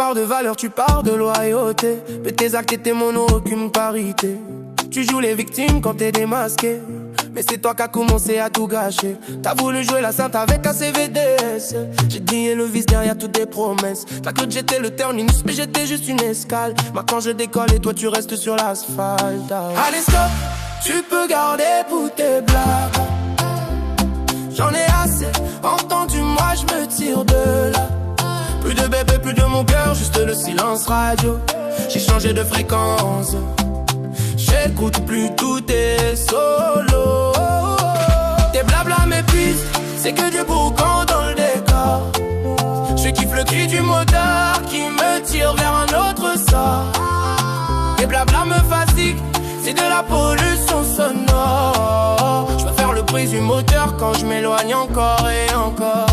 parles de valeur, tu parles de loyauté, mais tes actes et tes mots n'ont aucune parité. Tu joues les victimes quand t'es démasqué, mais c'est toi qui as commencé à tout gâcher. T'as voulu jouer la sainte avec un CVDS. J'ai grillé le vice derrière toutes tes promesses. T'as cru que j'étais le terminus, mais j'étais juste une escale. Maintenant je décolle et toi tu restes sur l'asphalte. Allez stop, tu peux garder pour tes blagues. J'en ai assez, entendu moi je me tire de là. Plus de bébé, plus de mon cœur, juste le silence radio. J'ai changé de fréquence, j'écoute plus tous tes solos. Tes blabla m'épuisent, c'est que du boucan dans le décor. Je kiffe le cri du moteur qui me tire vers un autre sort. Tes blabla me fatiguent, c'est de la pollution sonore. Je peux faire le bruit du moteur quand je m'éloigne encore et encore.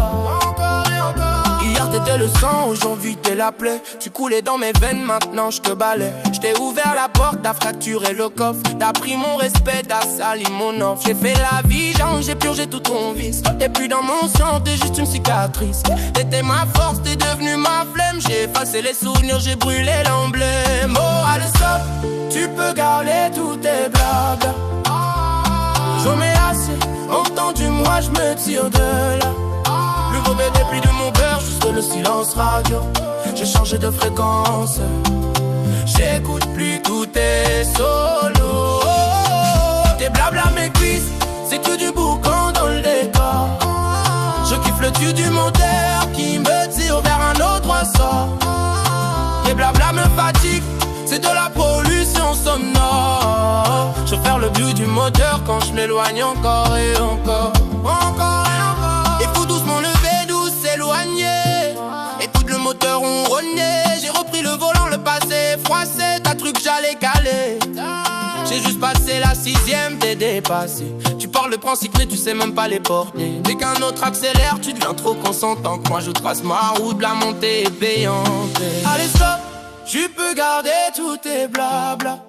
Hier t'étais le sang, aujourd'hui t'es la plaie. Tu coulais dans mes veines, maintenant je te balais. Je t'ai ouvert la porte, t'as fracturé le coffre. T'as pris mon respect, t'as sali mon offre. J'ai fait la vie, j'ai purgé tout ton vice. T'es plus dans mon sang, t'es juste une cicatrice. T'étais ma force, t'es devenu ma flemme. J'ai effacé les souvenirs, j'ai brûlé l'emblème. Oh allez stop, tu peux garder tous tes blagues. J'en ai assez, entendu moi je me tire de là. Plus beau bébé, plus de mon cœur, juste le silence radio. J'ai changé de fréquence, j'écoute plus tous tes solos. Tes blabla mes cuisses, c'est que du boucan dans le décor. Je kiffe le tue du moteur qui me tire vers un autre sort. Tes blabla me fatiguent, c'est de la pollution sonore. Je faire le bruit du moteur quand je m'éloigne encore et encore. Encore et encore. Et faut doucement lever, douce s'éloigner. Écoute le moteur ronronner. J'ai repris le volant, le passé froissé. T'as cru que j'allais caler. J'ai juste passé la 6ème, t'es dépassé. Tu parles de principe mais tu sais même pas les porter. Dès qu'un autre accélère, tu deviens trop consentant. Que moi je trace ma route, la montée est payante. Allez stop, tu peux garder tous tes blabla.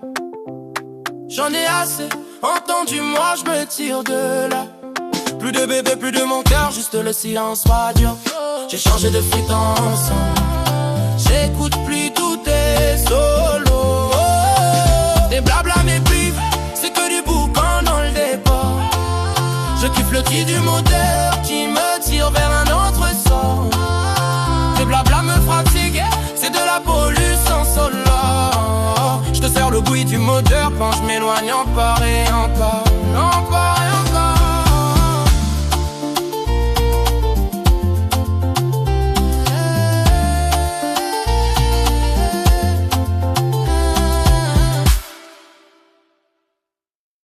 J'en ai assez, entendu moi je me tire de là. Plus de bébé, plus de mon cœur, juste le silence radio. J'ai changé de fréquence, j'écoute plus tous tes solos. Tes blabla m'épuisent, c'est que du boucan dans le départ. Je kiffe le cri du moteur qui me tire vers un autre sort. Tes blabla me fatiguent, c'est de la pollution sonore. Je te sers le bruit du moteur quand je m'éloigne encore et encore.